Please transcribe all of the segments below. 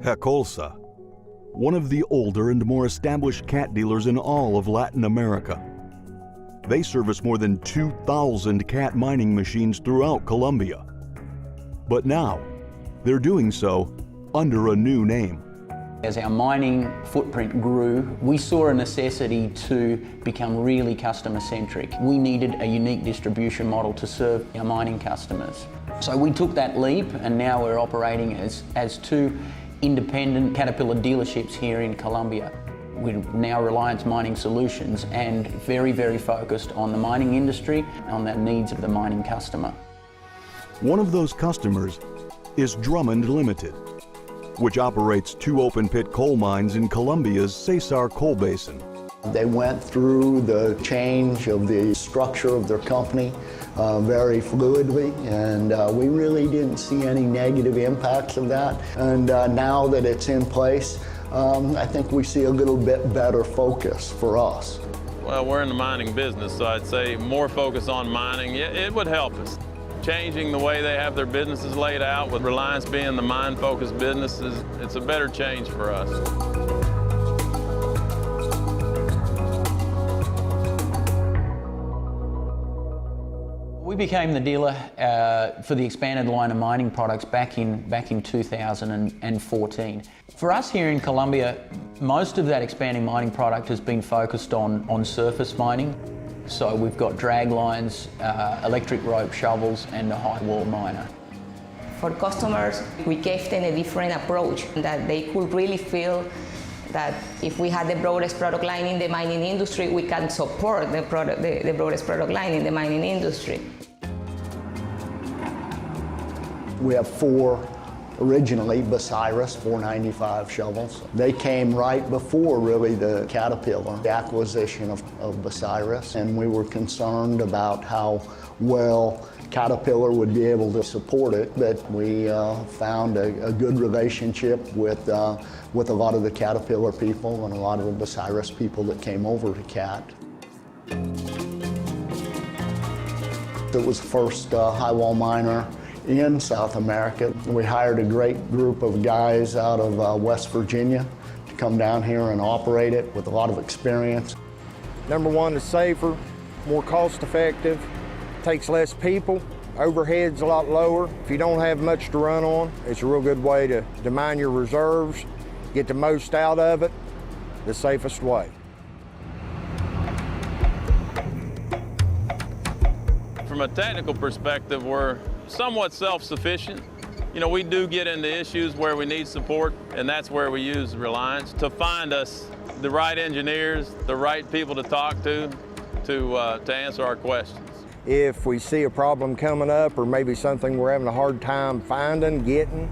Hecolsa, one of the older and more established cat dealers in all of Latin America. They service more than 2,000 cat mining machines throughout Colombia. But now, they're doing so under a new name. As our mining footprint grew, we saw a necessity to become really customer-centric. We needed a unique distribution model to serve our mining customers. So we took that leap, and now we're operating as two independent Caterpillar dealerships here in Colombia. We're now Reliance Mining Solutions and very, very focused on the mining industry, on the needs of the mining customer. One of those customers is Drummond Limited, which operates 2 open-pit coal mines in Colombia's Cesar coal basin. They went through the change of the structure of their company very fluidly, and we really didn't see any negative impacts of that. And now that it's in place, I think we see a little bit better focus for us. Well, we're in the mining business, so I'd say more focus on mining, it would help us. Changing the way they have their businesses laid out, with Reliance being the mine-focused businesses, it's a better change for us. We became the dealer for the expanded line of mining products back in 2014. For us here in Colombia, most of that expanding mining product has been focused on surface mining. So we've got drag lines, electric rope shovels, and a high wall miner. For customers, we gave them a different approach, that they could really feel that if we had the broadest product line in the mining industry, we can support the broadest product line in the mining industry. We have 4 originally Bucyrus 495 shovels. They came right before really the Caterpillar acquisition of Bucyrus, and we were concerned about how well Caterpillar would be able to support it, but we found a good relationship with a lot of the Caterpillar people and a lot of the Bucyrus people that came over to Cat. It was the first high wall miner in South America. We hired a great group of guys out of West Virginia to come down here and operate it with a lot of experience. Number one, it's safer, more cost effective, takes less people, overhead's a lot lower. If you don't have much to run on, it's a real good way to mine your reserves, get the most out of it, the safest way. From a technical perspective, we're somewhat self-sufficient. You know, we do get into issues where we need support, and that's where we use Reliance to find us the right engineers, the right people to talk to answer our questions. If we see a problem coming up, or maybe something we're having a hard time finding, getting,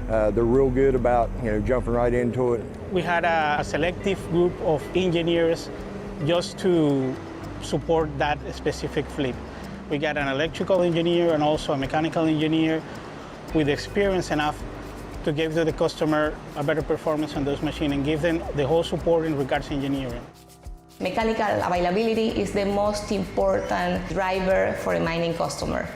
they're real good about, jumping right into it. We had a selective group of engineers just to support that specific fleet. We got an electrical engineer and also a mechanical engineer with experience enough to give to the customer a better performance on those machines and give them the whole support in regards to engineering. Mechanical availability is the most important driver for a mining customer.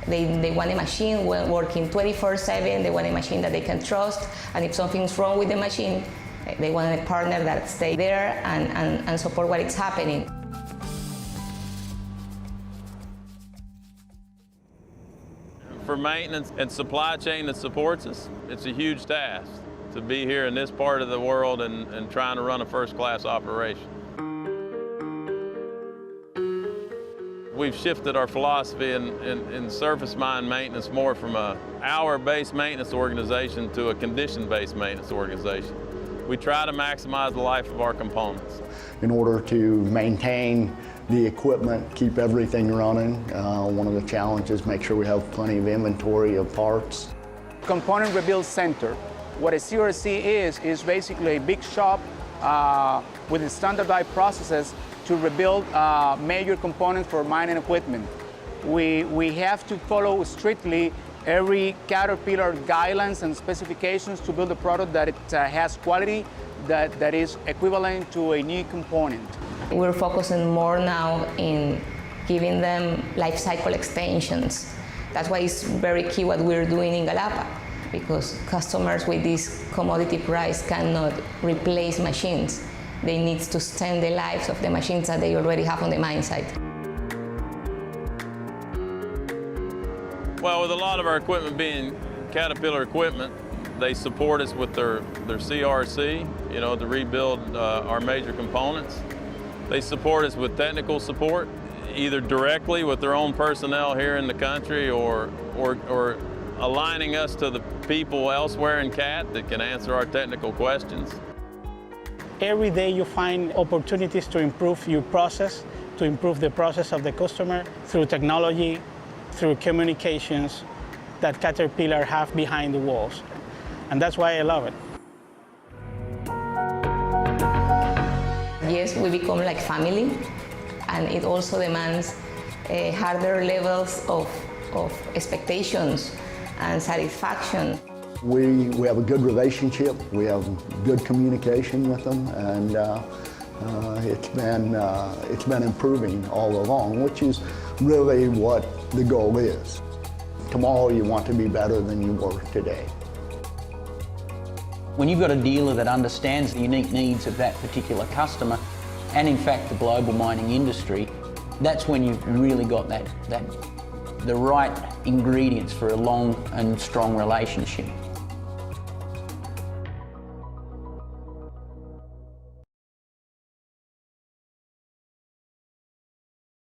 They want a machine working 24/7, they want a machine that they can trust, and if something's wrong with the machine, they want a partner that stays there and support what is happening. For maintenance and supply chain that supports us, it's a huge task to be here in this part of the world and trying to run a first-class operation. We've shifted our philosophy in surface mine maintenance more from an hour-based maintenance organization to a condition-based maintenance organization. We try to maximize the life of our components. In order to maintain the equipment, keep everything running, one of the challenges, make sure we have plenty of inventory of parts. Component Rebuild Center. What a CRC is basically a big shop with standardized processes to rebuild major components for mining equipment. We have to follow strictly every Caterpillar guidelines and specifications to build a product that has quality that is equivalent to a new component. We're focusing more now in giving them life cycle extensions. That's why it's very key what we're doing in Galapa. because customers with this commodity price cannot replace machines. They need to extend the lives of the machines that they already have on the mine site. Well, with a lot of our equipment being Caterpillar equipment, they support us with their CRC, to rebuild our major components. They support us with technical support, either directly with their own personnel here in the country or aligning us to the people elsewhere in CAT that can answer our technical questions. Every day you find opportunities to improve your process, to improve the process of the customer through technology, through communications that Caterpillar have behind the walls. And that's why I love it. Yes, we become like family, and it also demands harder levels of expectations and satisfaction. We have a good relationship, we have good communication with them, and it's been improving all along, which is really what the goal is. Tomorrow you want to be better than you were today. When you've got a dealer that understands the unique needs of that particular customer, and in fact the global mining industry, that's when you've really got the right ingredients for a long and strong relationship.